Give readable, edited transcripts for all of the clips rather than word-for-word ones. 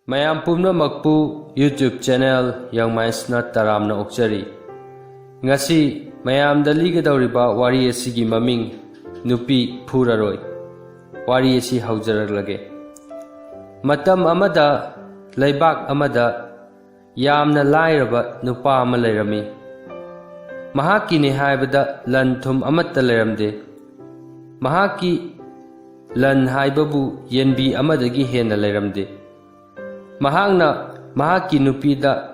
ꯃꯌꯥꯝ ꯄꯨꯝꯅꯃꯛꯄꯨ YouTube channel ꯌꯪꯃꯥꯏꯟꯁꯅ ꯇꯔꯥꯝꯅ ꯑꯣꯛꯆꯔꯤ꯫ ꯉꯁꯤ ꯃꯌꯥꯝꯗ ꯂꯤꯒꯗꯧꯔꯤꯕ ꯋꯥꯔꯤ ꯑꯁꯤꯒꯤ ꯃꯃꯤꯡ ꯅꯨꯄꯤ ꯐꯨꯔꯔꯣꯏ꯫ ꯋꯥꯔꯤ ꯑꯁꯤ ꯍꯧꯖꯔꯛꯂꯒꯦ꯫ ꯃꯇꯝ ꯑꯃꯗ ꯂꯩꯕꯥꯛ ꯑꯃꯗ ꯌꯥꯝꯅ ꯂꯥꯏꯔꯕ ꯅꯨꯄꯥ ꯑꯃ ꯂꯩꯔꯝꯃꯤ꯫ ꯃꯍꯥꯛꯀꯤꯅꯤ ꯍꯥꯏꯕꯗ ꯂꯟ ꯊꯨꯝ ꯑꯃꯠꯇ ꯂꯩꯔꯝꯗꯦ꯫ ꯃꯍꯥꯛꯀꯤ ꯂꯟ ꯍꯥꯏꯕꯕꯨ ꯌꯦꯟꯕꯤ ꯑꯃꯗꯒꯤ ꯍꯦꯟꯅ ꯂꯩꯔꯝꯗꯦ꯫ ꯃꯍꯥꯛꯅ ꯃꯍꯥꯛꯀꯤ ꯅꯨꯄꯤꯗ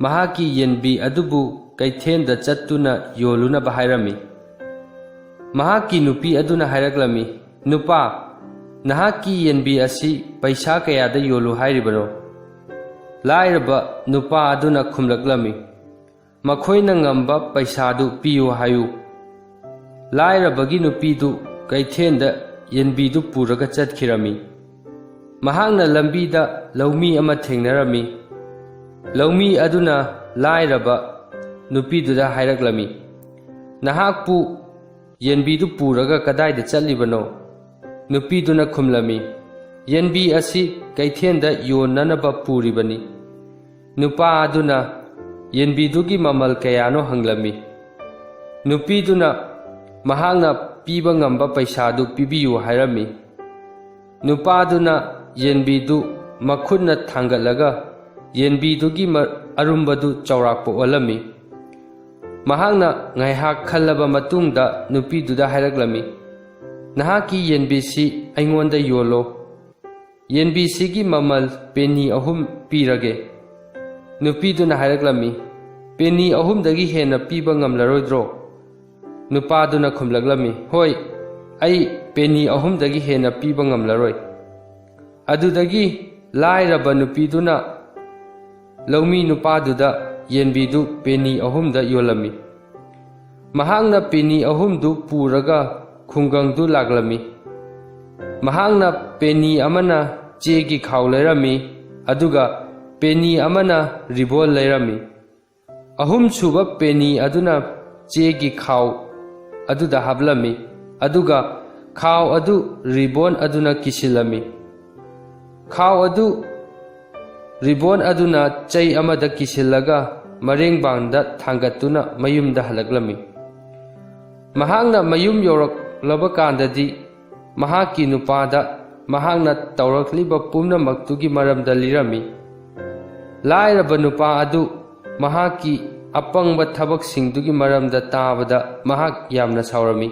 ꯃꯍꯥꯛꯀꯤ ꯌꯦꯟꯕꯤ ꯑꯗꯨꯕꯨ ꯀꯩꯊꯦꯜꯗ ꯆꯠꯇꯨꯅ ꯌꯣꯜꯂꯨꯅꯕ ꯍꯥꯏꯔꯝꯃꯤ꯫ ꯃꯍꯥꯛꯀꯤ ꯅꯨꯄꯤ ꯑꯗꯨꯅ ꯍꯥꯏꯔꯛꯂꯝꯃꯤ, "ꯅꯨꯄꯥ, ꯅꯍꯥꯛꯀꯤ ꯌꯦꯟꯕꯤ ꯑꯁꯤ ꯄꯩꯁꯥ ꯀꯌꯥꯗ ꯌꯣꯜꯂꯨ ꯍꯥꯏꯔꯤꯕꯅꯣ?" ꯂꯥꯏꯔꯕ ꯅꯨꯄꯥ ꯑꯗꯨꯅ ꯈꯨꯝꯂꯛꯂꯝꯃꯤ, "ꯃꯈꯣꯏꯅ ꯉꯝꯕ ꯄꯩꯁꯥꯗꯨ ꯄꯤꯌꯨ ꯍꯥꯏꯌꯨ." ꯂꯥꯏꯔꯕꯒꯤ ꯅꯨꯄꯤꯗꯨ ꯀꯩꯊꯦꯜꯗ ꯌꯦꯟꯕꯤꯗꯨ ꯄꯨꯔꯒ ꯆꯠꯈꯤꯔꯝꯃꯤ꯫ ꯃꯍꯥꯛꯅ ꯂꯝꯕꯤꯗ ꯂꯧꯃꯤ ꯑꯃ ꯊꯦꯡꯅꯔꯝꯃꯤ꯫ ꯂꯧꯃꯤ ꯑꯗꯨꯅ ꯂꯥꯏꯔꯕ ꯅꯨꯄꯤꯗꯨꯗ ꯍꯥꯏꯔꯛꯂꯝꯃꯤ, "ꯅꯍꯥꯛꯄꯨ ꯌꯦꯟꯕꯤꯗꯨ ꯄꯨꯔꯒ ꯀꯗꯥꯏꯗ ꯆꯠꯂꯤꯕꯅꯣ?" ꯅꯨꯄꯤꯗꯨꯅ ꯈꯨꯝꯂꯝꯃꯤ, "ꯌꯦꯟꯕꯤ ꯑꯁꯤ ꯀꯩꯊꯦꯜꯗ ꯌꯣꯟꯅꯅꯕ ꯄꯨꯔꯤꯕꯅꯤ." ꯅꯨꯄꯥ ꯑꯗꯨꯅ ꯌꯦꯟꯕꯤꯗꯨꯒꯤ ꯃꯃꯜ ꯀꯌꯥꯅꯣ ꯍꯪꯂꯝꯃꯤ꯫ ꯅꯨꯄꯤꯗꯨꯅ ꯃꯍꯥꯛꯅ ꯄꯤꯕ ꯉꯝꯕ ꯄꯩꯁꯥꯗꯨ ꯄꯤꯕꯤꯌꯨ ꯍꯥꯏꯔꯝꯃꯤ꯫ ꯅꯨꯄꯥꯗꯨꯅ ꯌꯦꯟꯕꯤꯗු ꯃꯈꯨꯠꯅ ꯊꯥꯡꯒꯠꯂꯒ ꯌꯦꯟꯕꯤꯗꯨꯒꯤ ꯑꯔꯨꯝꯕꯗꯨ ꯆꯥꯎꯔꯥꯛꯄ ꯑꯣꯜꯂꯝꯃꯤ꯫ ꯃꯍꯥꯛꯅ ꯉꯥꯏꯍꯥꯛ ꯈꯜꯂꯕ ꯃꯇꯨꯡꯗ ꯅꯨꯄꯤꯗꯨꯗ ꯍꯥꯏꯔꯛꯂꯝꯃꯤ, "ꯅꯍꯥꯛꯀꯤ ꯌꯦꯟꯕꯤꯁꯤ ꯑꯩꯉꯣꯟꯗ ꯌꯣꯜꯂꯣ꯫ ꯌꯦꯟꯕꯤꯁꯤꯒꯤ ꯃꯃꯜ ꯄꯦꯅꯤ 3 ꯄꯤꯔꯒꯦ." ꯅꯨꯄꯤꯗꯨꯅ ꯍꯥꯏꯔꯛꯂꯝꯃꯤ, "ꯄꯦꯅꯤ 3ꯗꯒꯤ ꯍꯦꯟꯅ ꯄꯤꯕ ꯉꯝꯂꯔꯣꯏꯗ꯭ꯔꯣ?" ꯅꯨꯄꯥꯗꯨꯅ ꯈꯨꯝꯂꯛꯂꯝꯃꯤ, "ꯍꯣꯏ, ꯑꯩ ꯄꯦꯅꯤ 3ꯗꯒꯤ ꯍꯦꯟꯅ ꯄꯤꯕ ꯉꯝꯂꯔꯣꯏ." ꯑꯗꯨꯗꯒꯤ ꯂꯥꯏꯔꯕ ꯅꯨꯄꯤꯗꯨꯅ ꯂꯧꯃꯤ ꯅꯨꯄꯥꯗꯨꯗ ꯌꯦꯟꯕꯤꯗු ꯄꯦꯅꯤ 3ꯗ ꯌꯣꯜꯂꯝꯃꯤ꯫ ꯃꯍꯥꯛꯅ ꯄꯦꯅꯤ 3ꯗꯨ ꯄꯨꯔꯒ ꯈꯨꯡꯒꯪꯗꯨ ꯂꯥꯛꯂꯝꯃꯤ꯫ ꯃꯍꯥꯛꯅ ꯄꯦꯅꯤ ꯑꯃꯅ ꯆꯦꯒꯤ ꯈꯥꯎ ꯂꯩꯔꯝꯃꯤ, ꯑꯗꯨꯒ ꯄꯦꯅꯤ ꯑꯃꯅ ꯔꯤꯕꯣꯟ ꯂꯩꯔꯝꯃꯤ꯫ 3ꯁꯨꯕ ꯄꯦꯅꯤ ꯑꯗꯨꯅ ꯆꯦꯒꯤ ꯈꯥꯎ ꯑꯗꯨꯗ ꯍꯥꯞꯂꯝꯃꯤ, ꯑꯗꯨꯒ ꯈꯥꯎ ꯑꯗꯨ ꯔꯤꯕꯣꯟ ꯑꯗꯨꯅ ꯀꯤꯁꯤꯜꯂꯝꯃꯤ꯫ ꯈꯥꯎ ꯑꯗꯨ ꯔꯤꯕꯣꯟ ꯑꯗꯨꯅ ꯆꯩ ꯑꯃꯗ ꯀꯤꯁꯤꯜꯂꯒ ꯃꯔꯦꯡꯕꯥꯡꯗ ꯊꯥꯡꯒꯠꯇꯨꯅ ꯃꯌꯨꯝꯗ ꯍꯜꯂꯛꯂꯝꯃꯤ꯫ ꯃꯍꯥꯛꯅ ꯃꯌꯨꯝ ꯌꯧꯔꯛꯂꯕ ꯀꯥꯟꯗꯗꯤ ꯃꯍꯥꯛꯀꯤ ꯅꯨꯄꯥꯗ ꯃꯍꯥꯛꯅ ꯇꯧꯔꯛꯂꯤꯕ ꯄꯨꯝꯅꯃꯛꯇꯨꯒꯤ ꯃꯔꯝꯗ ꯂꯤꯔꯝꯃꯤ꯫ ꯂꯥꯏꯔꯕ ꯅꯨꯄꯥ ꯑꯗꯨ ꯃꯍꯥꯛꯀꯤ ꯑꯄꯪꯕ ꯊꯕꯛꯁꯤꯡꯗꯨꯒꯤ ꯃꯔꯝꯗ ꯇꯥꯕꯗ ꯃꯍꯥꯛ ꯌꯥꯝꯅ ꯁꯥꯎꯔꯝꯃꯤ꯫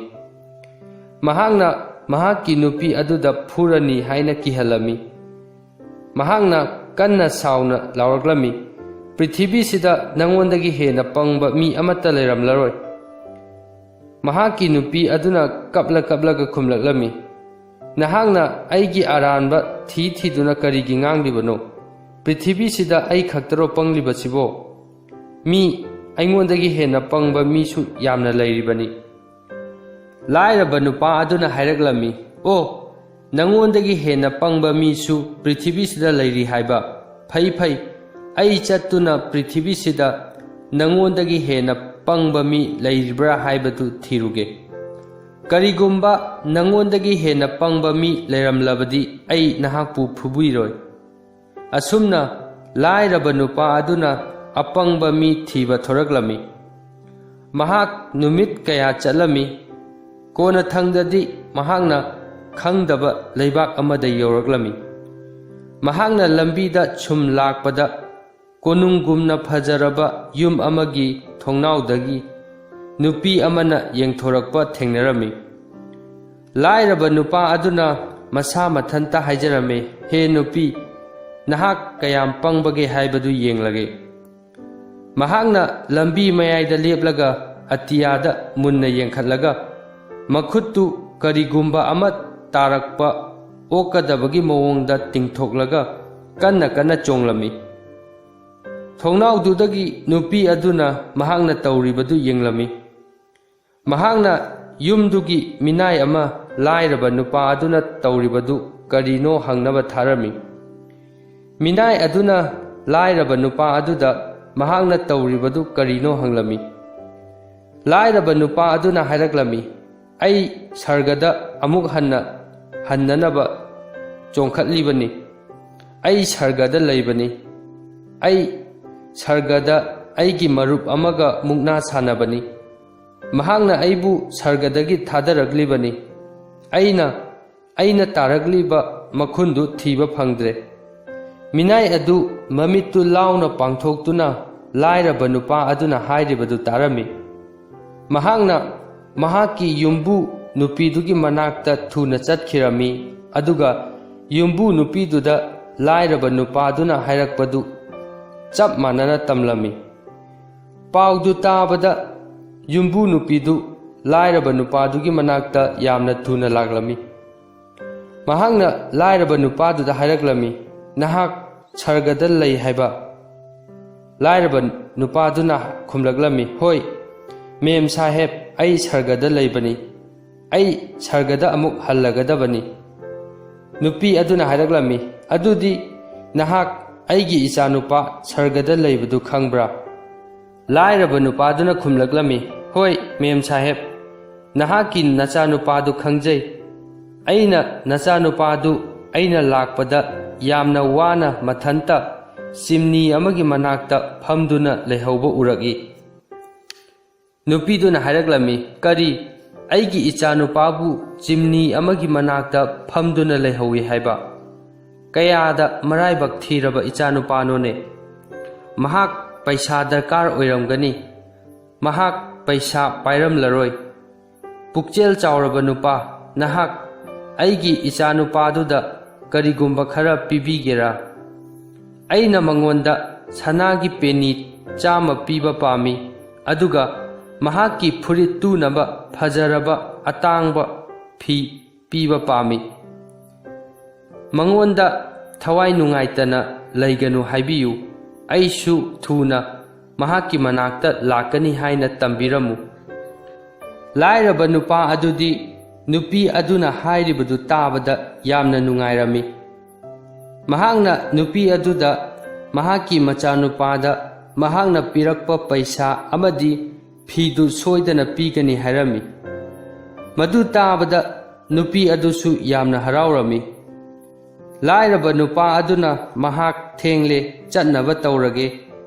ꯃꯍꯥꯛꯅ ꯃꯍꯥꯛꯀꯤ ꯅꯨꯄꯤ ꯑꯗꯨꯗ ꯐꯨꯔꯅꯤ ꯍꯥꯏꯅ ꯀꯤꯍꯜꯂꯝꯃꯤ꯫ ꯃꯍꯥꯛꯅ ꯀꯟꯅ ꯁꯥꯎꯅ ꯂꯥꯎꯔꯛꯂꯝꯃꯤ, "ꯄ꯭ꯔꯤꯊꯤꯕꯤꯁꯤꯗ ꯅꯉꯣꯟꯗꯒꯤ ꯍꯦꯟꯅ ꯄꯪꯕ ꯃꯤ ꯑꯃꯠꯇ ꯂꯩꯔꯝꯂꯔꯣꯏ." ꯃꯍꯥꯛꯀꯤ ꯅꯨꯄꯤ ꯑꯗꯨꯅ ꯀꯞꯂꯒ ꯈꯨꯝꯂꯛꯂꯝꯃꯤ, "ꯅꯍꯥꯛꯅ ꯑꯩꯒꯤ ꯑꯔꯥꯟꯕ ꯊꯤꯗꯨꯅ ꯀꯔꯤꯒꯤ ꯉꯥꯡꯂꯤꯕꯅꯣ? ꯄ꯭ꯔꯤꯊꯤꯕꯤꯁꯤꯗ ꯑꯩ ꯈꯛꯇꯔꯣ ꯄꯪꯂꯤꯕꯁꯤꯕꯣ? ꯃꯤ ꯑꯩꯉꯣꯟꯗꯒꯤ ꯍꯦꯟꯅ ꯄꯪꯕ ꯃꯤꯁꯨ ꯌꯥꯝꯅ ꯂꯩꯔꯤꯕꯅꯤ." ꯂꯥꯏꯔꯕ ꯅꯨꯄꯥ ꯑꯗꯨꯅ ꯍꯥꯏꯔꯛꯂꯝꯃꯤ, "ꯑꯣ, ꯅꯉꯣꯟꯗꯒꯤ ꯍꯦꯟꯅ ꯄꯪꯕ ꯃꯤꯁꯨ ꯄ꯭ꯔꯤꯊꯤꯕꯤꯁꯤꯗ ꯂꯩꯔꯤ ꯍꯥꯏꯕ? ꯐꯩ, ꯑꯩ ꯆꯠꯇꯨꯅ ꯄ꯭ꯔꯤꯊꯤꯕꯤꯁꯤꯗ ꯅꯉꯣꯟꯗꯒꯤ ꯍꯦꯟꯅ ꯄꯪꯕ ꯃꯤ ꯂꯩꯔꯤꯕ꯭ꯔꯥ ꯍꯥꯏꯕꯗꯨ ꯊꯤꯔꯨꯒꯦ꯫ ꯀꯔꯤꯒꯨꯝꯕ ꯅꯉꯣꯟꯗꯒꯤ ꯍꯦꯟꯅ ꯄꯪꯕ ꯃꯤ ꯂꯩꯔꯝꯂꯕꯗꯤ ꯑꯩ ꯅꯍꯥꯛꯄꯨ ꯐꯨꯕꯤꯔꯣꯏ." ꯑꯁꯨꯝꯅ ꯂꯥꯏꯔꯕ ꯅꯨꯄꯥ ꯑꯗꯨꯅ ꯑꯄꯪꯕ ꯃꯤ ꯊꯤꯕ ꯊꯣꯔꯛꯂꯝꯃꯤ꯫ ꯃꯍꯥꯛ ꯅꯨꯃꯤꯠ ꯀꯌꯥ ꯆꯠꯂꯝꯃꯤ꯫ ꯀꯣꯟꯅꯊꯪꯗꯗꯤ ꯃꯍꯥꯛꯅ ꯈꯪꯗꯕ ꯂꯩꯕꯥꯛ ꯑꯃꯗ ꯌꯧꯔꯛꯂꯝꯃꯤ꯫ ꯃꯍꯥꯛꯅ ꯂꯝꯕꯤꯗ ꯁꯨꯝ ꯂꯥꯛꯄꯗ ꯀꯣꯅꯨꯡꯒꯨꯝꯅ ꯐꯖꯔꯕ ꯌꯨꯝ ꯑꯃꯒꯤ ꯊꯣꯡꯅꯥꯎꯗꯒꯤ ꯅꯨꯄꯤ ꯑꯃꯅ ꯌꯦꯡꯊꯣꯔꯛꯄ ꯊꯦꯡꯅꯔꯝꯃꯤ꯫ ꯂꯥꯏꯔꯕ ꯅꯨꯄꯥ ꯑꯗꯨꯅ ꯃꯁꯥ ꯃꯊꯟꯇ ꯍꯥꯏꯖꯔꯝꯃꯤ, "ꯍꯦ ꯅꯨꯄꯤ, ꯅꯍꯥꯛ ꯀꯌꯥꯝ ꯄꯪꯕꯒꯦ ꯍꯥꯏꯕꯗꯨ ꯌꯦꯡꯂꯒꯦ." ꯃꯍꯥꯛꯅ ꯂꯝꯕꯤ ꯃꯌꯥꯏꯗ ꯂꯦꯞꯂꯒ ꯑꯇꯤꯌꯥꯗ ꯃꯨꯟꯅ ꯌꯦꯡꯈꯠꯂꯒ ꯃꯈꯨꯠꯇꯨ ꯀꯔꯤꯒꯨꯝꯕ ꯑꯃ ꯇꯥꯔꯛꯄ ꯑꯣꯛꯀꯗꯕꯒꯤ ꯃꯑꯣꯡꯗ ꯇꯤꯡꯊꯣꯛꯂꯒ ꯀꯟꯅ ꯆꯣꯡꯂꯝꯃꯤ꯫ ꯊꯣꯡꯅꯥꯎꯗꯨꯗꯒꯤ ꯅꯨꯄꯤ ꯑꯗꯨꯅ ꯃꯍꯥꯛꯅ ꯇꯧꯔꯤꯕꯗꯨ ꯌꯦꯡꯂꯝꯃꯤ꯫ ꯃꯍꯥꯛꯅ ꯌꯨꯝꯗꯨꯒꯤ ꯃꯤꯅꯥꯏ ꯑꯃ ꯂꯥꯏꯔꯕ ꯅꯨꯄꯥ ꯑꯗꯨꯅ ꯇꯧꯔꯤꯕꯗꯨ ꯀꯔꯤꯅꯣ ꯍꯪꯅꯕ ꯊꯥꯔꯝꯃꯤ꯫ ꯃꯤꯅꯥꯏ ꯑꯗꯨꯅ ꯂꯥꯏꯔꯕ ꯅꯨꯄꯥ ꯑꯗꯨꯗ ꯃꯍꯥꯛꯅ ꯇꯧꯔꯤꯕꯗꯨ ꯀꯔꯤꯅꯣ ꯍꯪꯂꯝꯃꯤ꯫ ꯂꯥꯏꯔꯕ ꯅꯨꯄꯥ ꯑꯗꯨꯅ ꯍꯥꯏꯔꯛꯂꯝꯃꯤ, "ꯑꯩ ꯁꯔꯒꯗ ꯑꯃꯨꯛ ꯍꯟꯅ ꯍꯟꯅꯅꯕ ꯆꯣꯡꯈꯠꯂꯤꯕꯅꯤ." ꯑꯩ ꯁꯔꯒꯗ ꯂꯩꯕꯅꯤ ꯑꯩ ꯁꯔꯒꯗ ꯑꯩꯒꯤ ꯃꯔꯨꯞ ꯑꯃꯒ ꯃꯨꯛꯅꯥ ꯁꯥꯟꯅꯕꯅꯤ ꯃꯍꯥꯛꯅ ꯑꯩꯕꯨ ꯁꯔꯒꯗꯒꯤ ꯊꯥꯗꯔꯛꯂꯤꯕꯅꯤ ꯑꯩꯅ ꯇꯥꯔꯛꯂꯤꯕ ꯃꯈꯨꯟꯗꯨ ꯊꯤꯕ ꯐꯪꯗ꯭ꯔꯦ ꯃꯤꯅꯥꯏ ꯑꯗꯨ ꯃꯃꯤꯠꯇꯨ ꯂꯥꯎꯅ ꯄꯥꯡꯊꯣꯛꯇꯨꯅ ꯂꯥꯏꯔꯕ ꯅꯨꯄꯥ ꯑꯗꯨꯅ ꯍꯥꯏꯔꯤꯕꯗꯨ ꯇꯥꯔꯝꯃꯤ ꯃꯍꯥꯛꯅ ꯃꯍꯥꯛꯀꯤ ꯌꯨꯝꯕꯨ ꯅꯨꯄꯤꯗꯨꯒꯤ ꯃꯅꯥꯛꯇ ꯊꯨꯅ ꯆꯠꯈꯤꯔꯝꯃꯤ ꯑꯗꯨꯒ ꯌꯨꯝꯕꯨ ꯅꯨꯄꯤꯗꯨꯗ ꯂꯥꯏꯔꯕ ꯅꯨꯄꯥꯗꯨꯅ ꯍꯥꯏꯔꯛꯄꯗꯨ ꯆꯞ ꯃꯥꯟꯅꯅ ꯇꯝꯂꯝꯃꯤ ꯄꯥꯎꯗꯨ ꯇꯥꯕꯗ ꯌꯨꯝꯕꯨ ꯅꯨꯄꯤꯗꯨ ꯂꯥꯏꯔꯕ ꯅꯨꯄꯥꯗꯨꯒꯤ ꯃꯅꯥꯛꯇ ꯌꯥꯝꯅ ꯊꯨꯅ ꯂꯥꯛꯂꯝꯃꯤ ꯃꯍꯥꯛꯅ ꯂꯥꯏꯔꯕ ꯅꯨꯄꯥꯗꯨꯗ ꯍꯥꯏꯔꯛꯂꯝꯃꯤ ꯅꯍꯥꯛ ꯁꯔꯒꯗ ꯂꯩ ꯍꯥꯏꯕ ꯂꯥꯏꯔꯕ ꯅꯨꯄꯥꯗꯨꯅ ꯈꯨꯝꯂꯛꯂꯝꯃꯤ ꯍꯣꯏ ꯃꯦꯝ ꯁꯥꯍꯦꯕ ꯑꯩ ꯁꯔꯒꯗ ꯂꯩꯕꯅꯤ ꯑꯩ ꯁꯔꯒꯗ ꯑꯃꯨꯛ ꯍꯜꯂꯒꯗꯕꯅꯤ ꯅꯨꯄꯤ ꯑꯗꯨꯅ ꯍꯥꯏꯔꯛꯂꯝꯃꯤ ꯑꯗꯨꯗꯤ ꯅꯍꯥꯛ ꯑꯩꯒꯤ ꯏꯆꯥꯅꯨꯄꯥ ꯁꯔꯒꯗ ꯂꯩꯕꯗꯨ ꯈꯪꯕ꯭ꯔꯥ ꯂꯥꯏꯔꯕ ꯅꯨꯄꯥꯗꯨꯅ ꯈꯨꯝꯂꯛꯂꯝꯃꯤ ꯍꯣꯏ ꯃꯦꯝ ꯁꯥꯍꯦꯕ ꯅꯍꯥꯛꯀꯤ ꯅꯆꯥꯅꯨꯄꯥꯗꯨ ꯈꯪꯖꯩ ꯑꯩꯅ ꯅꯆꯥꯅꯨꯄꯥꯗꯨ ꯑꯩꯅ ꯂꯥꯛꯄꯗ ꯌꯥꯝꯅ ꯋꯥꯅ ꯃꯊꯟꯇ ꯆꯤꯝꯅꯤ ꯑꯃꯒꯤ ꯃꯅꯥꯛꯇ ꯐꯝꯗꯨꯅ ꯂꯩꯍꯧꯕ ꯎꯔꯛꯏ ꯅꯨꯄꯤꯗꯨꯅ ꯍꯥꯏꯔꯛꯂꯝꯃꯤ ꯀꯔꯤ ꯑꯩꯒꯤ ꯏꯆꯥꯅꯨꯄꯥꯕꯨ ꯆꯤꯝꯅꯤ ꯑꯃꯒꯤ ꯃꯅꯥꯛꯇ ꯐꯝꯗꯨꯅ ꯂꯩꯍꯧꯏ ꯍꯥꯏꯕ ꯀꯌꯥꯗ ꯃꯔꯥꯏꯕꯛ ꯊꯤꯔꯕ ꯏꯆꯥꯅꯨꯄꯥꯅꯣꯅꯦ ꯃꯍꯥꯛ ꯄꯩꯁꯥ ꯗꯔꯀꯥꯔ ꯑꯣꯏꯔꯝꯒꯅꯤ ꯃꯍꯥꯛ ꯄꯩꯁꯥ ꯄꯥꯏꯔꯝꯂꯔꯣꯏ ꯄꯨꯛꯆꯦꯜ ꯆꯥꯎꯔꯕ ꯅꯨꯄꯥ ꯅꯍꯥꯛ ꯑꯩꯒꯤ ꯏꯆꯥꯅꯨꯄꯥꯗꯨꯗ ꯀꯔꯤꯒꯨꯝꯕ ꯈꯔ ꯄꯤꯕꯤꯒꯦꯔꯥ ꯑꯩꯅ ꯃꯉꯣꯟꯗ ꯁꯅꯥꯒꯤ ꯄꯦꯅꯤ 100 ꯄꯤꯕ ꯄꯥꯝꯃꯤ ꯑꯗꯨꯒ ꯃꯍꯥꯛꯀꯤ ꯐꯨꯔꯤꯠ ꯇꯨꯅꯕ ꯐꯖꯔꯕ ꯑꯇꯥꯡꯕ ꯐꯤ ꯄꯤꯕ ꯄꯥꯝꯃꯤ ꯃꯉꯣꯟꯗ ꯊꯋꯥꯏ ꯅꯨꯡꯉꯥꯏꯇꯅ ꯂꯩꯒꯅꯨ ꯍꯥꯏꯕꯤꯌꯨ ꯑꯩꯁꯨ ꯊꯨꯅ ꯃꯍꯥꯛꯀꯤ ꯃꯅꯥꯛꯇ ꯂꯥꯛꯀꯅꯤ ꯍꯥꯏꯅ ꯇꯝꯕꯤꯔꯝꯃꯨ ꯂꯥꯏꯔꯕ ꯅꯨꯄꯥ ꯑꯗꯨꯗꯤ ꯅꯨꯄꯤ ꯑꯗꯨꯅ ꯍꯥꯏꯔꯤꯕꯗꯨ ꯇꯥꯕꯗ ꯌꯥꯝꯅ ꯅꯨꯡꯉꯥꯏꯔꯝꯃꯤ ꯃꯍꯥꯛꯅ ꯅꯨꯄꯤ ꯑꯗꯨꯗ ꯃꯍꯥꯛꯀꯤ ꯃꯆꯥꯅꯨꯄꯥꯗ ꯃꯍꯥꯛꯅ ꯄꯤꯔꯛꯄ ꯄꯩꯁꯥ ꯑꯃꯗꯤ ꯐꯤꯗꯨ ꯁꯣꯏꯗꯅ ꯄꯤꯒꯅꯤ ꯍꯥꯏꯔꯝꯃꯤ ꯃꯗꯨ ꯇꯥꯕꯗ ꯅꯨꯄꯤ ꯑꯗꯨꯁꯨ ꯌꯥꯝꯅ ꯍꯔꯥꯎꯔꯝꯃꯤ ꯂꯥꯏꯔꯕ ꯅꯨꯄꯥ ꯑꯗꯨꯅ ꯃꯍꯥꯛ ꯊꯦꯡꯂꯦ ꯆꯠꯅꯕ ꯇꯧꯔꯒꯦ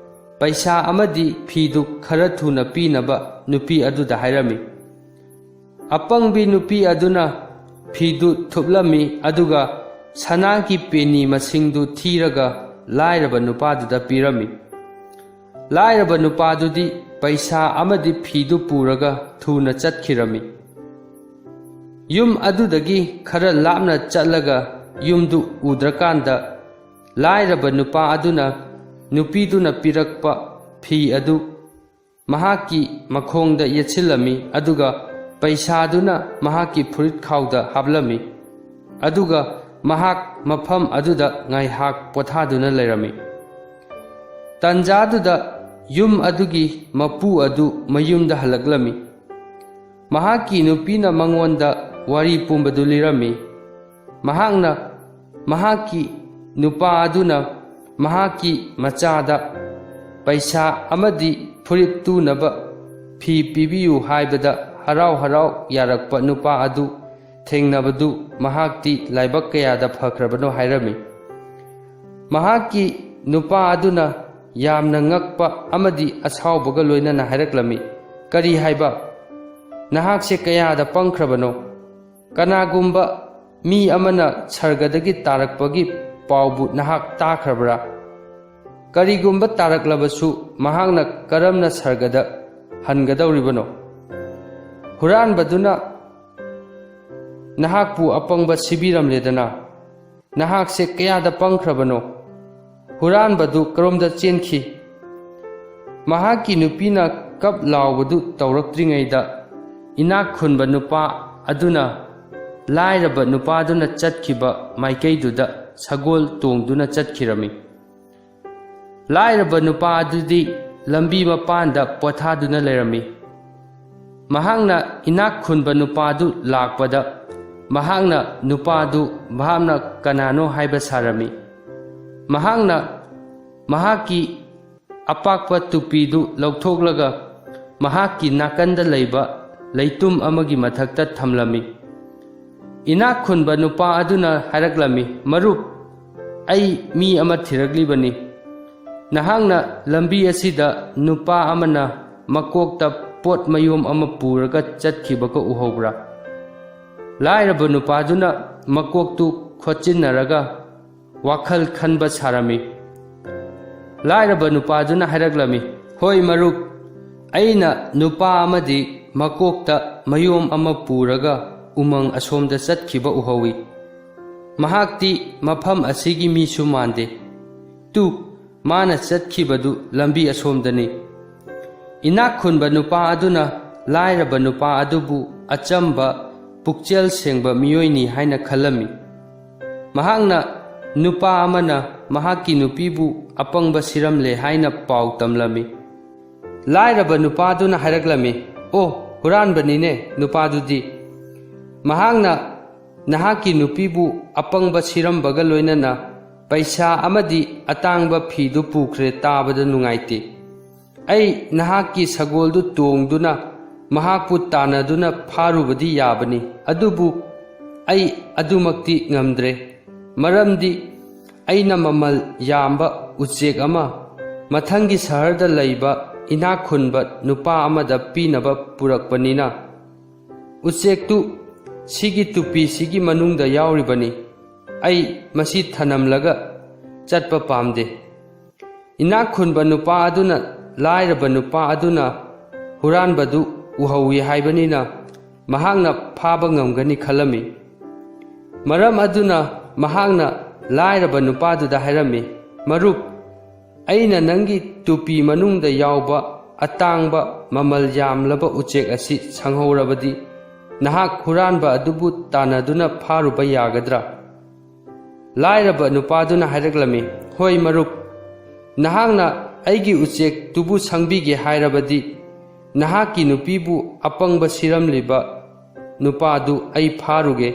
ꯄꯩꯁꯥ ꯑꯃꯗꯤ ꯐꯤꯗꯨ ꯈꯔ ꯊꯨꯅ ꯄꯤꯅꯕ ꯅꯨꯄꯤ ꯑꯗꯨꯗ ꯍꯥꯏꯔꯝꯃꯤ ꯑꯄꯪꯕꯤ ꯅꯨꯄꯤ ꯑꯗꯨꯅ ꯐꯤꯗꯨ ꯊꯨꯞꯂꯝꯃꯤ ꯑꯗꯨꯒ ꯁꯅꯥꯒꯤ ꯄꯦꯅꯤ ꯃꯁꯤꯡꯗꯨ ꯊꯤꯔꯒ ꯂꯥꯏꯔꯕ ꯅꯨꯄꯥꯗꯨꯗ ꯄꯤꯔꯝꯃꯤ ꯂꯥꯏꯔꯕ ꯅꯨꯄꯥꯗꯨꯗꯤ ꯄꯩꯁꯥ ꯑꯃꯗꯤ ꯐꯤꯗꯨ ꯄꯨꯔꯒ ꯊꯨꯅ ꯆꯠꯈꯤꯔꯝꯃꯤ ꯌꯨꯝ ꯑꯗꯨꯗꯒꯤ ꯈꯔ ꯂꯥꯞꯅ ꯆꯠꯂꯒ ꯌꯨꯝꯗꯨ ꯎꯗ꯭ꯔꯀꯥꯟꯗ ꯂꯥꯏꯔꯕ ꯅꯨꯄꯥ ꯑꯗꯨꯅ ꯅꯨꯄꯤꯗꯨꯅ ꯄꯤꯔꯛꯄ ꯐꯤ ꯑꯗꯨ ꯃꯍꯥꯛꯀꯤ ꯃꯈꯣꯡꯗ ꯌꯦꯠꯁꯤꯜꯂꯝꯃꯤ ꯑꯗꯨꯒ ꯄꯩꯁꯥꯗꯨꯅ ꯃꯍꯥꯛꯀꯤ ꯐꯨꯔꯤꯠꯈꯥꯎꯗ ꯍꯥꯞꯂꯝꯃꯤ ꯑꯗꯨꯒ ꯃꯍꯥꯛ ꯃꯐꯝ ꯑꯗꯨꯗ ꯉꯥꯏꯍꯥꯛ ꯄꯣꯊꯥꯗꯨꯅ ꯂꯩꯔꯝꯃꯤ ꯇꯟꯖꯥꯗꯨꯗ ꯌꯨꯝ ꯑꯗꯨꯒꯤ ꯃꯄꯨ ꯑꯗꯨ ꯃꯌꯨꯝꯗ ꯍꯜꯂꯛꯂꯝꯃꯤ ꯃꯍꯥꯛꯀꯤ ꯅꯨꯄꯤꯅ ꯃꯉꯣꯟꯗ ꯋꯥꯔꯤ ꯄꯨꯝꯕꯗꯨ ꯂꯤꯔꯝꯃꯤ ꯃꯍꯥꯛꯅ ꯃꯍꯥꯛꯀꯤ ꯅꯨꯄꯥ ꯑꯗꯨꯅ ꯃꯍꯥꯛꯀꯤ ꯃꯆꯥꯗ ꯄꯩꯁꯥ ꯑꯃꯗꯤ ꯐꯨꯔꯤꯠ ꯇꯨꯅꯕ ꯐꯤ ꯄꯤꯕꯤꯌꯨ ꯍꯥꯏꯕꯗ ꯍꯔꯥꯎ ꯍꯔꯥꯎ ꯌꯥꯔꯛꯄ ꯅꯨꯄꯥ ꯑꯗꯨ ꯊꯦꯡꯅꯕꯗꯨ ꯃꯍꯥꯛꯇꯤ ꯂꯥꯏꯕꯛ ꯀꯌꯥꯗ ꯐꯈ꯭ꯔꯕꯅꯣ ꯍꯥꯏꯔꯝꯃꯤ ꯃꯍꯥꯛꯀꯤ ꯅꯨꯄꯥ ꯑꯗꯨꯅ ꯌꯥꯝꯅ ꯉꯛꯄ ꯑꯃꯗꯤ ꯑꯁꯥꯎꯕꯒ ꯂꯣꯏꯅꯅ ꯍꯥꯏꯔꯛꯂꯝꯃꯤ ꯀꯔꯤ ꯍꯥꯏꯕ ꯅꯍꯥꯛꯁꯦ ꯀꯌꯥꯗ ꯄꯪꯈ꯭ꯔꯕꯅꯣ ꯀꯅꯥꯒꯨꯝꯕ ꯃꯤ ꯑꯃꯅ ꯁꯔꯒꯗꯒꯤ ꯇꯥꯔꯛꯄꯒꯤ ꯄꯥꯎꯕꯨ ꯅꯍꯥꯛ ꯇꯥꯈ꯭ꯔꯕ꯭ꯔꯥ ꯀꯔꯤꯒꯨꯝꯕ ꯇꯥꯔꯛꯂꯕꯁꯨ ꯃꯍꯥꯛꯅ ꯀꯔꯝꯅ ꯁꯔꯒꯗ ꯍꯟꯒꯗꯧꯔꯤꯕꯅꯣ ꯍꯨꯔꯥꯟꯕꯗꯨꯅ ꯅꯍꯥꯛꯄꯨ ꯑꯄꯪꯕ ꯁꯤꯕꯤꯔꯝꯂꯦꯗꯅ ꯅꯍꯥꯛꯁꯦ ꯀꯌꯥꯗ ꯄꯪꯈ꯭ꯔꯕꯅꯣ ꯍꯨꯔꯥꯟꯕꯗꯨ ꯀꯔꯣꯝꯗ ꯆꯦꯟꯈꯤ ꯃꯍꯥꯛꯀꯤ ꯅꯨꯄꯤꯅ ꯀꯞ ꯂꯥꯎꯕꯗꯨ ꯇꯧꯔꯛꯇ꯭ꯔꯤꯉꯩꯗ ꯏꯅꯥꯛ ꯈꯨꯟꯕ ꯅꯨꯄꯥ ꯑꯗꯨꯅ ꯂꯥꯏꯔꯕ ꯅꯨꯄꯥꯗꯨꯅ ꯆꯠꯈꯤꯕ ꯃꯥꯏꯀꯩꯗꯨꯗ ꯁꯒꯣꯜ ꯇꯣꯡꯗꯨꯅ ꯆꯠꯈꯤꯔꯝꯃꯤ ꯂꯥꯏꯔꯕ ꯅꯨꯄꯥ ꯑꯗꯨꯗꯤ ꯂꯝꯕꯤ ꯃꯄꯥꯟꯗ ꯄꯣꯊꯥꯗꯨꯅ ꯂꯩꯔꯝꯃꯤ ꯃꯍꯥꯛꯅ ꯏꯅꯥꯛ ꯈꯨꯟꯕ ꯅꯨꯄꯥꯗꯨ ꯂꯥꯛꯄꯗ ꯃꯍꯥꯛꯅ ꯅꯨꯄꯥꯗꯨ ꯚꯥꯞꯅ ꯀꯅꯥꯅꯣ ꯍꯥꯏꯕ ꯁꯥꯔꯝꯃꯤ ꯃꯍꯥꯛꯅ ꯃꯍꯥꯛꯀꯤ ꯑꯄꯥꯛꯄ ꯇꯨꯄꯤꯗꯨ ꯂꯧꯊꯣꯛꯂꯒ ꯃꯍꯥꯛꯀꯤ ꯅꯥꯀꯟꯗ ꯂꯩꯕ ꯂꯩꯇꯨꯝ ꯑꯃꯒꯤ ꯃꯊꯛꯇ ꯊꯝꯂꯝꯃꯤ ꯏꯅꯥꯛ ꯈꯨꯟꯕ ꯅꯨꯄꯥ ꯑꯗꯨꯅ ꯍꯥꯏꯔꯛꯂꯝꯃꯤ ꯃꯔꯨꯞ ꯑꯩ ꯃꯤ ꯑꯃ ꯊꯤꯔꯛꯂꯤꯕꯅꯤ꯫ ꯅꯍꯥꯛꯅ ꯂꯝꯕꯤ ꯑꯁꯤꯗ ꯅꯨꯄꯥ ꯑꯃꯅ ꯃꯀꯣꯛꯇ ꯄꯣꯠ ꯃꯌꯣꯝ ꯑꯃ ꯄꯨꯔꯒ ꯆꯠꯈꯤꯕꯒ ꯎꯍꯧꯕ꯭ꯔꯥ? ꯂꯥꯏꯔꯕ ꯅꯨꯄꯥꯗꯨꯅ ꯃꯀꯣꯛꯇꯨ ꯈꯣꯠꯆꯤꯟꯅꯔꯒ ꯋꯥꯈꯜ ꯈꯟꯕ ꯁꯥꯔꯝꯃꯤ꯫ ꯂꯥꯏꯔꯕ ꯅꯨꯄꯥꯗꯨꯅ ꯍꯥꯏꯔꯛꯂꯝꯃꯤ, ꯍꯣꯏ ꯃꯔꯨꯞ, ꯑꯩꯅ ꯅꯨꯄꯥ ꯑꯃꯗꯤ ꯃꯀꯣꯛꯇ ꯃꯌꯣꯝ ꯑꯃ ꯄꯨꯔꯒ ꯎꯃꯪ ꯑꯁꯣꯝꯗ ꯆꯠꯈꯤꯕ ꯎꯍꯧꯏ꯫ ꯃꯍꯥꯛꯇꯤ ꯃꯐꯝ ꯑꯁꯤꯒꯤ ꯃꯤꯁꯨ ꯃꯥꯟꯗꯦ꯫ ꯃꯥꯅ ꯆꯠꯈꯤꯕꯗꯨ ꯂꯝꯕꯤ ꯑꯁꯣꯝꯗꯅꯤ꯫ ꯏꯅꯥꯛ ꯈꯨꯟꯕ ꯅꯨꯄꯥ ꯑꯗꯨꯅ ꯂꯥꯏꯔꯕ ꯅꯨꯄꯥ ꯑꯗꯨꯕꯨ ꯑꯆꯝꯕ ꯄꯨꯛꯆꯦꯜ ꯁꯦꯡꯕ ꯃꯤꯑꯣꯏꯅꯤ ꯍꯥꯏꯅ ꯈꯜꯂꯝꯃꯤ꯫ ꯃꯍꯥꯛꯅ ꯅꯨꯄꯥ ꯑꯃꯅ ꯃꯍꯥꯛꯀꯤ ꯅꯨꯄꯤꯕꯨ ꯑꯄꯪꯕ ꯁꯤꯔꯝꯂꯦ ꯍꯥꯏꯅ ꯄꯥꯎ ꯇꯝꯂꯝꯃꯤ꯫ ꯂꯥꯏꯔꯕ ꯅꯨꯄꯥꯗꯨꯅ ꯍꯥꯏꯔꯛꯂꯝꯃꯤ, ꯑꯣ, ꯍꯨꯔꯥꯟꯕꯅꯤꯅꯦ ꯅꯨꯄꯥꯗꯨꯗꯤ꯫ ꯃꯍꯥꯛꯅ ꯅꯍꯥꯛꯀꯤ ꯅꯨꯄꯤꯕꯨ ꯑꯄꯪꯕ ꯁꯤꯔꯝꯕꯒ ꯂꯣꯏꯅꯅ ꯄꯩꯁꯥ ꯑꯃꯗꯤ ꯑꯇꯥꯡꯕ ꯐꯤꯗꯨ ꯄꯨꯈ꯭ꯔꯦ ꯇꯥꯕꯗ ꯅꯨꯡꯉꯥꯏꯇꯦ꯫ ꯑꯩ ꯅꯍꯥꯛꯀꯤ ꯁꯒꯣꯜꯗꯨ ꯇꯣꯡꯗꯨꯅ ꯃꯍꯥꯛꯄꯨ ꯇꯥꯟꯅꯗꯨꯅ ꯐꯥꯔꯨꯕꯗꯤ ꯌꯥꯕꯅꯤ, ꯑꯗꯨꯕꯨ ꯑꯩ ꯑꯗꯨꯃꯛꯇꯤ ꯉꯝꯗ꯭ꯔꯦ, ꯃꯔꯝꯗꯤ ꯑꯩꯅ ꯃꯃꯜ ꯌꯥꯝꯕ ꯎꯆꯦꯛ ꯑꯃ ꯃꯊꯪꯒꯤ ꯁꯍꯔꯗ ꯂꯩꯕ ꯏꯅꯥꯛ ꯈꯨꯟꯕ ꯅꯨꯄꯥ ꯑꯃꯗ ꯄꯤꯅꯕ ꯄꯨꯔꯛꯄꯅꯤꯅ ꯎꯆꯦꯛꯇꯨ ꯁꯤꯒꯤ ꯇꯨꯄꯤꯁꯤꯒꯤ ꯃꯅꯨꯡꯗ ꯌꯥꯎꯔꯤꯕꯅꯤ꯫ ꯑꯩ ꯃꯁꯤ ꯊꯅꯝꯂꯒ ꯆꯠꯄ ꯄꯥꯝꯗꯦ꯫ ꯏꯅꯥꯛ ꯈꯨꯟꯕ ꯅꯨꯄꯥ ꯑꯗꯨꯅ ꯂꯥꯏꯔꯕ ꯅꯨꯄꯥ ꯑꯗꯨꯅ ꯍꯨꯔꯥꯟꯕꯗꯨ ꯎꯍꯧꯏ ꯍꯥꯏꯕꯅꯤꯅ ꯃꯍꯥꯛꯅ ꯐꯥꯕ ꯉꯝꯒꯅꯤ ꯈꯜꯂꯝꯃꯤ꯫ ꯃꯔꯝ ꯑꯗꯨꯅ ꯃꯍꯥꯛꯅ ꯂꯥꯏꯔꯕ ꯅꯨꯄꯥꯗꯨꯗ ꯍꯥꯏꯔꯝꯃꯤ, ꯃꯔꯨꯞ, ꯑꯩꯅ ꯅꯪꯒꯤ ꯇꯨꯄꯤ ꯃꯅꯨꯡꯗ ꯌꯥꯎꯕ ꯑꯇꯥꯡꯕ ꯃꯃꯜ ꯌꯥꯝꯂꯕ ꯎꯆꯦꯛ ꯑꯁꯤ ꯁꯪꯍꯧꯔꯕꯗꯤ ꯅꯍꯥꯛ ꯍꯨꯔꯥꯟꯕ ꯑꯗꯨꯕꯨ ꯇꯥꯟꯅꯗꯨꯅ ꯐꯥꯔꯨꯕ ꯌꯥꯒꯗ꯭ꯔꯥ? ꯂꯥꯏꯔꯕ ꯅꯨꯄꯥꯗꯨꯅ ꯍꯥꯏꯔꯛꯂꯝꯃꯤ, ꯍꯣꯏ ꯃꯔꯨꯞ, ꯅꯍꯥꯛꯅ ꯑꯩꯒꯤ ꯎꯆꯦꯛꯇꯨꯕꯨ ꯁꯪꯕꯤꯒꯦ ꯍꯥꯏꯔꯕꯗꯤ ꯅꯍꯥꯛꯀꯤ ꯅꯨꯄꯤꯕꯨ ꯑꯄꯪꯕ ꯁꯤꯔꯝꯂꯤꯕ ꯅꯨꯄꯥꯗꯨ ꯑꯩ ꯐꯥꯔꯨꯒꯦ,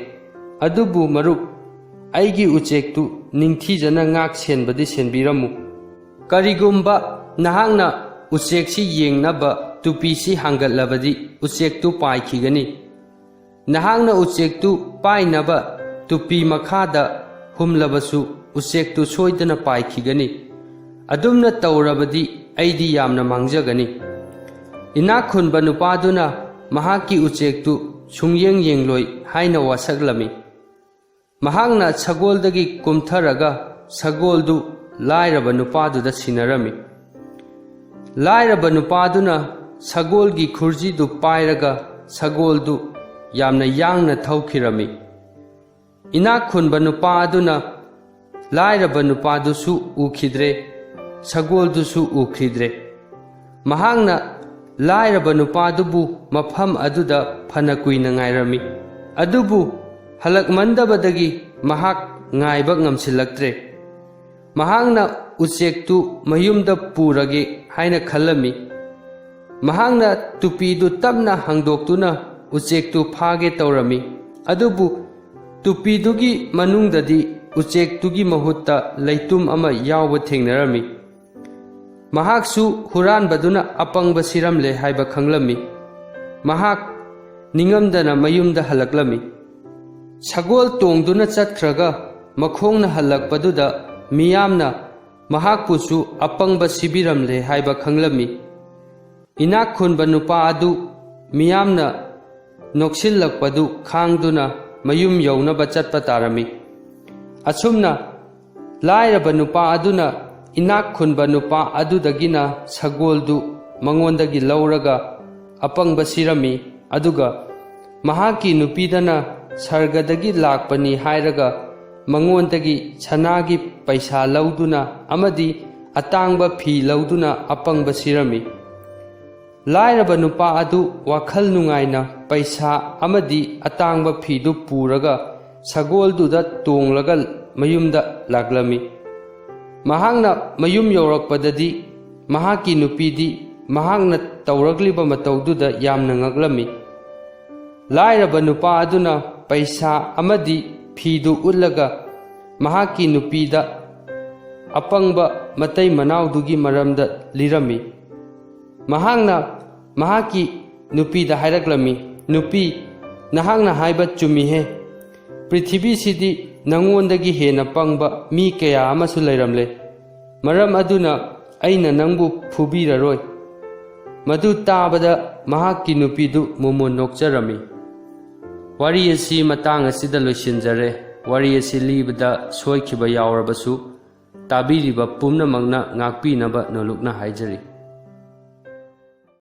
ꯑꯗꯨꯕꯨ ꯃꯔꯨꯞ, ꯑꯩꯒꯤ ꯎꯆꯦꯛꯇꯨ ꯅꯤꯡꯊꯤꯖꯅ ꯉꯥꯛ ꯁꯦꯟꯕꯗꯤ ꯁꯦꯟꯕꯤꯔꯝꯃꯨ꯫ ꯀꯔꯤꯒꯨꯝꯕ ꯅꯍꯥꯛꯅ ꯎꯆꯦꯛꯁꯤ ꯌꯦꯡꯅꯕ ꯇꯨꯄꯤꯁꯤ ꯍꯥꯡꯒꯠꯂꯕꯗꯤ ꯎꯆꯦꯛꯇꯨ ꯄꯥꯏꯈꯤꯒꯅꯤ꯫ ꯅꯍꯥꯛꯅ ꯎꯆꯦꯛꯇꯨ ꯄꯥꯏꯅꯕ ꯇꯨꯄꯤ ꯃꯈꯥꯗ ꯍꯨꯝꯂꯕꯁꯨ ꯎꯆꯦꯛꯇꯨ ꯁꯣꯏꯗꯅ ꯄꯥꯏꯈꯤꯒꯅꯤ꯫ ꯑꯗꯨꯝꯅ ꯇꯧꯔꯕꯗꯤ ꯑꯩꯗꯤ ꯌꯥꯝꯅ ꯃꯥꯡꯖꯒꯅꯤ꯫ ꯏꯅꯥꯛ ꯈꯨꯟꯕ ꯅꯨꯄꯥꯗꯨꯅ ꯃꯍꯥꯛꯀꯤ ꯎꯆꯦꯛꯇꯨ ꯁꯨꯡꯌꯦꯡ ꯌꯦꯡꯂꯣꯏ ꯍꯥꯏꯅ ꯋꯥꯁꯛꯂꯝꯃꯤ꯫ ꯃꯍꯥꯛꯅ ꯁꯒꯣꯜꯗꯒꯤ ꯀꯨꯝꯊꯔꯒ ꯁꯒꯣꯜꯗꯨ ꯂꯥꯏꯔꯕ ꯅꯨꯄꯥꯗꯨꯗ ꯁꯤꯟꯅꯔꯝꯃꯤ꯫ ꯂꯥꯏꯔꯕ ꯅꯨꯄꯥꯗꯨꯅ ꯁꯒꯣꯜꯒꯤ ꯈꯨꯔꯖꯤꯗꯨ ꯄꯥꯏꯔꯒ ꯁꯒꯣꯜꯗꯨ ꯌꯥꯝꯅ ꯌꯥꯡꯅ ꯊꯧꯈꯤꯔꯝꯃꯤ꯫ ꯏꯅꯥꯛ ꯈꯨꯟꯕ ꯅꯨꯄꯥ ꯑꯗꯨꯅ ꯂꯥꯏꯔꯕ ꯅꯨꯄꯥꯗꯨꯁꯨ ꯎꯈꯤꯗ꯭ꯔꯦ, ꯁꯒꯣꯜꯗꯨꯁꯨ ꯎꯈꯤꯗ꯭ꯔꯦ꯫ ꯃꯍꯥꯛꯅ ꯂꯥꯏꯔꯕ ꯅꯨꯄꯥꯗꯨꯕꯨ ꯃꯐꯝ ꯑꯗꯨꯗ ꯐꯅ ꯀꯨꯏꯅ ꯉꯥꯏꯔꯝꯃꯤ, ꯑꯗꯨꯕꯨ ꯍꯜꯂꯛꯃꯟꯗꯕꯗꯒꯤ ꯃꯍꯥꯛ ꯉꯥꯏꯕ ꯉꯝꯁꯤꯜꯂꯛꯇ꯭ꯔꯦ꯫ ꯃꯍꯥꯛꯅ ꯎꯆꯦꯛꯇꯨ ꯃꯌꯨꯝꯗ ꯄꯨꯔꯒꯦ ꯍꯥꯏꯅ ꯈꯜꯂꯝꯃꯤ꯫ ꯃꯍꯥꯛꯅ ꯇꯨꯄꯤꯗꯨ ꯇꯞꯅ ꯍꯥꯡꯗꯣꯛꯇꯨꯅ ꯎꯆꯦꯛꯇꯨ ꯐꯥꯒꯦ ꯇꯧꯔꯝꯃꯤ, ꯑꯗꯨꯕꯨ ꯇꯨꯄꯤꯗꯨꯒꯤ ꯃꯅꯨꯡꯗꯗꯤ ꯎꯆꯦꯛꯇꯨꯒꯤ ꯃꯍꯨꯠꯇ ꯂꯩꯇꯨꯝ ꯑꯃ ꯌꯥꯎꯕ ꯊꯦꯡꯅꯔꯝꯃꯤ꯫ ꯃꯍꯥꯛꯁꯨ ꯍꯨꯔꯥꯟꯕꯗꯨꯅ ꯑꯄꯪꯕ ꯁꯤꯔꯝꯂꯦ ꯍꯥꯏꯕ ꯈꯪꯂꯝꯃꯤ꯫ ꯃꯍꯥꯛ ꯅꯤꯡꯉꯝꯗꯅ ꯃꯌꯨꯝꯗ ꯍꯜꯂꯛꯂꯝꯃꯤ꯫ ꯁꯒꯣꯜ ꯇꯣꯡꯗꯨꯅ ꯆꯠꯈ꯭ꯔꯒ ꯃꯈꯣꯡꯅ ꯍꯜꯂꯛꯄꯗꯨꯗ ꯃꯤꯌꯥꯝꯅ ꯃꯍꯥꯛꯄꯨꯁꯨ ꯑꯄꯪꯕ ꯁꯤꯕꯤꯔꯝꯂꯦ ꯍꯥꯏꯕ ꯈꯪꯂꯝꯃꯤ꯫ ꯏꯅꯥꯛ ꯈꯨꯟꯕ ꯅꯨꯄꯥ ꯑꯗꯨ ꯃꯤꯌꯥꯝꯅ ꯅꯣꯛꯁꯤꯜꯂꯛꯄꯗꯨ ꯈꯥꯡꯗꯨꯅ ꯃꯌꯨꯝ ꯌꯧꯅꯕ ꯆꯠꯄ ꯇꯥꯔꯝꯃꯤ꯫ ꯑꯁꯨꯝꯅ ꯂꯥꯏꯔꯕ ꯅꯨꯄꯥ ꯑꯗꯨꯅ ꯏꯅꯥꯛ ꯈꯨꯟꯕ ꯅꯨꯄꯥ ꯑꯗꯨꯗꯒꯤꯅ ꯁꯒꯣꯜꯗꯨ ꯃꯉꯣꯟꯗꯒꯤ ꯂꯧꯔꯒ ꯑꯄꯪꯕ ꯁꯤꯔꯝꯃꯤ, ꯑꯗꯨꯒ ꯃꯍꯥꯛꯀꯤ ꯅꯨꯄꯤꯗꯅ ꯁꯔꯒꯗꯒꯤ ꯂꯥꯛꯄꯅꯤ ꯍꯥꯏꯔꯒ ꯃꯉꯣꯟꯗꯒꯤ ꯁꯅꯥꯒꯤ ꯄꯩꯁꯥ ꯂꯧꯗꯨꯅ ꯑꯃꯗꯤ ꯑꯇꯥꯡꯕ ꯐꯤ ꯂꯧꯗꯨꯅ ꯑꯄꯪꯕ ꯁꯤꯔꯝꯃꯤ꯫ ꯂꯥꯏꯔꯕ ꯅꯨꯄꯥ ꯑꯗු ꯋꯥꯈꯜ ꯅꯨꯡꯉꯥꯏꯅ ꯄꯩꯁꯥ ꯑꯃꯗꯤ ꯑꯇꯥꯡꯕ ꯐꯤꯗꯨ ꯄꯨꯔꯒ ꯁꯒꯣꯜꯗꯨꯗ ꯇꯣꯡꯂꯒ ꯃꯌꯨꯝꯗ ꯂꯥꯛꯂꯝꯃꯤ꯫ ꯃꯍꯥꯛꯅ ꯃꯌꯨꯝ ꯌꯧꯔꯛꯄꯗꯗꯤ ꯃꯍꯥꯛꯀꯤ ꯅꯨꯄꯤꯗꯤ ꯃꯍꯥꯛꯅ ꯇꯧꯔꯛꯂꯤꯕ ꯃꯇꯧꯗꯨꯗ ꯌꯥꯝꯅ ꯉꯛꯂꯝꯃꯤ꯫ ꯂꯥꯏꯔꯕ ꯅꯨꯄꯥ ꯑꯗꯨꯅ ꯄꯩꯁꯥ ꯑꯃꯗꯤ ꯐꯤꯗꯨ ꯎꯠꯂꯒ ꯃꯍꯥꯛꯀꯤ ꯅꯨꯄꯤꯗ ꯑꯄꯪꯕ ꯃꯇꯩ ꯃꯅꯥꯎꯗꯨꯒꯤ ꯃꯔꯝꯗ ꯂꯤꯔꯝꯃꯤ꯫ ꯃꯍꯥꯛꯅ ꯃꯍꯥꯛꯀꯤ ꯅꯨꯄꯤꯗ ꯍꯥꯏꯔꯛꯂꯝꯃꯤ, ꯅꯨꯄꯤ, ꯅꯍꯥꯛꯅ ꯍꯥꯏꯕ ꯆꯨꯝꯃꯤꯍꯦ, ꯄ꯭ꯔꯤꯊꯤꯕꯤꯁꯤꯗꯤ ꯅꯉꯣꯟꯗꯒꯤ ꯍꯦꯟꯅ ꯄꯪꯕ ꯃꯤ ꯀꯌꯥ ꯑꯃꯁꯨ ꯂꯩꯔꯝꯂꯦ꯫ ꯃꯔꯝ ꯑꯗꯨꯅ ꯑꯩꯅ ꯅꯪꯕꯨ ꯐꯨꯕꯤꯔꯔꯣꯏ꯫ ꯃꯗꯨ ꯇꯥꯕꯗ ꯃꯍꯥꯛꯀꯤ ꯅꯨꯄꯤꯗꯨ ꯃꯣꯃꯣꯟ ꯅꯣꯛꯆꯔꯝꯃꯤ꯫ ꯋꯥꯔꯤ ꯑꯁꯤ ꯃꯇꯥꯡ ꯑꯁꯤꯗ ꯂꯣꯏꯁꯤꯟꯖꯔꯦ꯫ ꯋꯥꯔꯤ ꯑꯁꯤ ꯂꯤꯕꯗ ꯁꯣꯏꯈꯤꯕ ꯌꯥꯎꯔꯕꯁꯨ ꯇꯥꯕꯤꯔꯤꯕ ꯄꯨꯝꯅꯃꯛꯅ ꯉꯥꯛꯄꯤꯅꯕ ꯅꯣꯂꯨꯛꯅ ꯍꯥꯏꯖꯔꯤ꯫